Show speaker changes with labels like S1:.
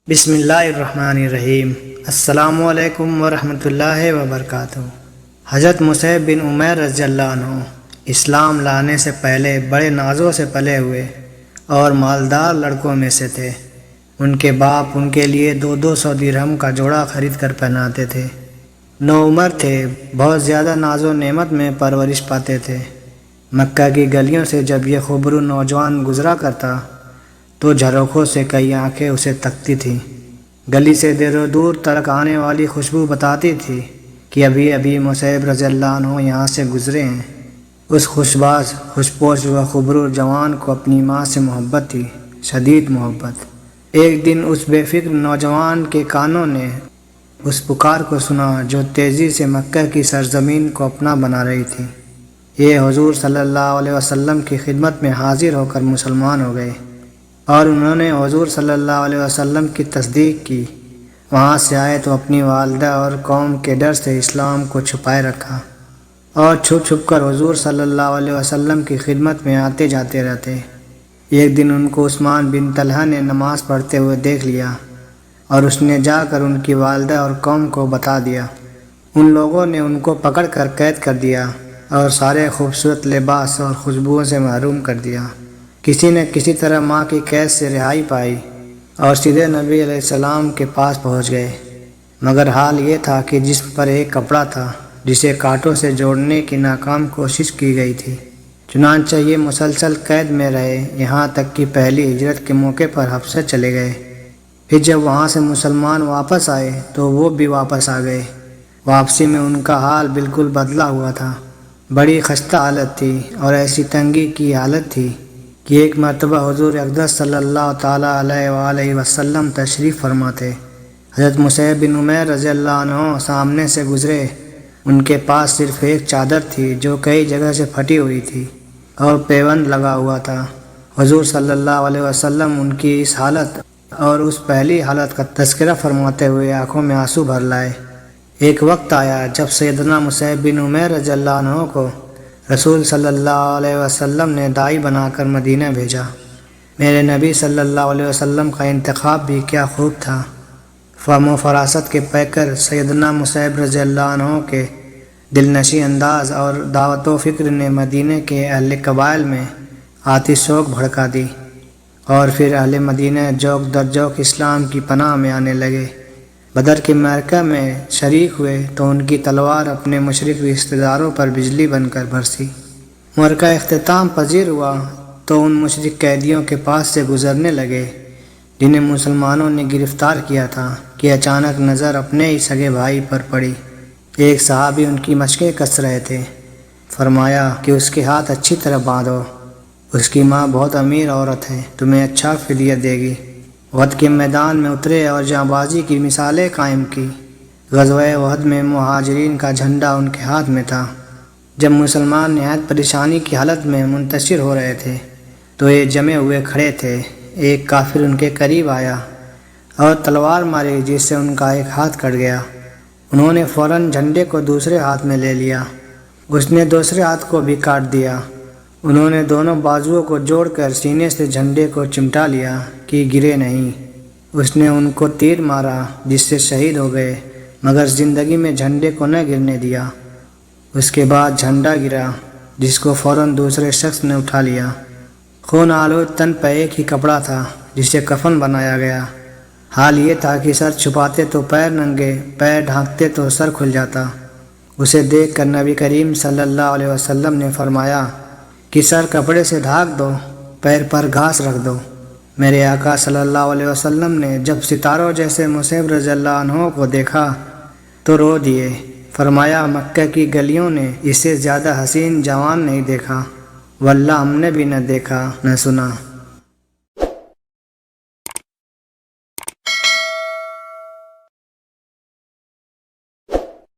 S1: بسم اللہ الرحمن الرحیم۔ السلام علیکم ورحمۃ اللہ وبرکاتہ۔ حضرت مصعب بن عمیر رضی اللہ عنہ اسلام لانے سے پہلے بڑے نازوں سے پلے ہوئے اور مالدار لڑکوں میں سے تھے۔ ان کے باپ ان کے لیے 200 درہم کا جوڑا خرید کر پہناتے تھے۔ نوعمر تھے، بہت زیادہ ناز و نعمت میں پرورش پاتے تھے۔ مکہ کی گلیوں سے جب یہ خوبرو نوجوان گزرا کرتا تو جھروکھوں سے کئی آنکھیں اسے تکتی تھیں۔ گلی سے دیر و دور تک آنے والی خوشبو بتاتی تھی کہ ابھی مصعب رضی اللہ عنہ یہاں سے گزرے ہیں۔ اس خوشباز، خوشپوش و خوبرو جوان کو اپنی ماں سے محبت تھی، شدید محبت۔ ایک دن اس بے فکر نوجوان کے کانوں نے اس پکار کو سنا جو تیزی سے مکہ کی سرزمین کو اپنا بنا رہی تھی۔ یہ حضور صلی اللہ علیہ وسلم کی خدمت میں حاضر ہو کر مسلمان ہو گئے اور انہوں نے حضور صلی اللہ علیہ وسلم کی تصدیق کی۔ وہاں سے آئے تو اپنی والدہ اور قوم کے ڈر سے اسلام کو چھپائے رکھا اور چھپ چھپ کر حضور صلی اللہ علیہ وسلم کی خدمت میں آتے جاتے رہتے۔ ایک دن ان کو عثمان بن طلحہ نے نماز پڑھتے ہوئے دیکھ لیا اور اس نے جا کر ان کی والدہ اور قوم کو بتا دیا۔ ان لوگوں نے ان کو پکڑ کر قید کر دیا اور سارے خوبصورت لباس اور خوشبوؤں سے محروم کر دیا۔ کسی نے کسی طرح ماں کی قید سے رہائی پائی اور سیدھے نبی علیہ السلام کے پاس پہنچ گئے، مگر حال یہ تھا کہ جسم پر ایک کپڑا تھا جسے کانٹوں سے جوڑنے کی ناکام کوشش کی گئی تھی۔ چنانچہ یہ مسلسل قید میں رہے یہاں تک کہ پہلی ہجرت کے موقع پر حبشہ چلے گئے۔ پھر جب وہاں سے مسلمان واپس آئے تو وہ بھی واپس آ گئے۔ واپسی میں ان کا حال بالکل بدلا ہوا تھا، بڑی خستہ حالت تھی اور ایسی تنگی کی حالت تھی کہ ایک مرتبہ حضور اقدس صلی اللہ تعالیٰ علیہ وآلہ وسلم تشریف فرما تھے۔ حضرت مصعب بن عمیر رضی اللہ عنہ سامنے سے گزرے۔ ان کے پاس صرف ایک چادر تھی جو کئی جگہ سے پھٹی ہوئی تھی اور پیوند لگا ہوا تھا۔ حضور صلی اللہ علیہ وسلم ان کی اس حالت اور اس پہلی حالت کا تذکرہ فرماتے ہوئے آنکھوں میں آنسو بھر لائے۔ ایک وقت آیا جب سیدنا مصعب بن عمیر رضی اللہ عنہ کو رسول صلی اللہ علیہ وسلم نے داعی بنا کر مدینہ بھیجا۔ میرے نبی صلی اللہ علیہ وسلم کا انتخاب بھی کیا خوب تھا۔ فہم و فراست کے پیکر سیدنا مصعب رضی اللہ عنہ کے دلنشیں انداز اور دعوت و فکر نے مدینہ کے اہل قبائل میں آتش شوق بھڑکا دی اور پھر اہل مدینہ جوک در جوک اسلام کی پناہ میں آنے لگے۔ بدر کے معرکہ میں شریک ہوئے تو ان کی تلوار اپنے مشرک رشتہ داروں پر بجلی بن کر برسی۔ معرکہ اختتام پذیر ہوا تو ان مشرک قیدیوں کے پاس سے گزرنے لگے جنہیں مسلمانوں نے گرفتار کیا تھا کہ اچانک نظر اپنے ہی سگے بھائی پر پڑی۔ ایک صحابی ان کی مشقیں کس رہے تھے۔ فرمایا کہ اس کے ہاتھ اچھی طرح باندھو، اس کی ماں بہت امیر عورت ہے، تمہیں اچھا فدیہ دے گی۔ احد کے میدان میں اترے اور جاں بازی کی مثالیں قائم کی۔ غزوہ احد میں مہاجرین کا جھنڈا ان کے ہاتھ میں تھا۔ جب مسلمان نہایت پریشانی کی حالت میں منتشر ہو رہے تھے تو یہ جمے ہوئے کھڑے تھے۔ ایک کافر ان کے قریب آیا اور تلوار ماری جس سے ان کا ایک ہاتھ کٹ گیا۔ انہوں نے فوراً جھنڈے کو دوسرے ہاتھ میں لے لیا، اس نے دوسرے ہاتھ کو بھی کاٹ دیا۔ انہوں نے دونوں بازوؤں کو جوڑ کر سینے سے جھنڈے کو چمٹا لیا کہ گرے نہیں۔ اس نے ان کو تیر مارا جس سے شہید ہو گئے، مگر زندگی میں جھنڈے کو نہ گرنے دیا۔ اس کے بعد جھنڈا گرا جس کو فوراً دوسرے شخص نے اٹھا لیا۔ خون آلود تن پہ ایک ہی کپڑا تھا جسے کفن بنایا گیا۔ حال یہ تھا کہ سر چھپاتے تو پیر ننگے، پیر ڈھانکتے تو سر کھل جاتا۔ اسے دیکھ کر نبی کریم صلی اللہ علیہ وسلم نے فرمایا کہ سر کپڑے سے ڈھانک دو، پیر پر گھاس رکھ دو۔ میرے آقا صلی اللہ علیہ وسلم نے جب ستاروں جیسے مصعب رضی اللہ عنہ کو دیکھا تو رو دیے۔ فرمایا مکہ کی گلیوں نے اس سے زیادہ حسین جوان نہیں دیکھا، واللہ ہم نے بھی نہ دیکھا نہ سنا۔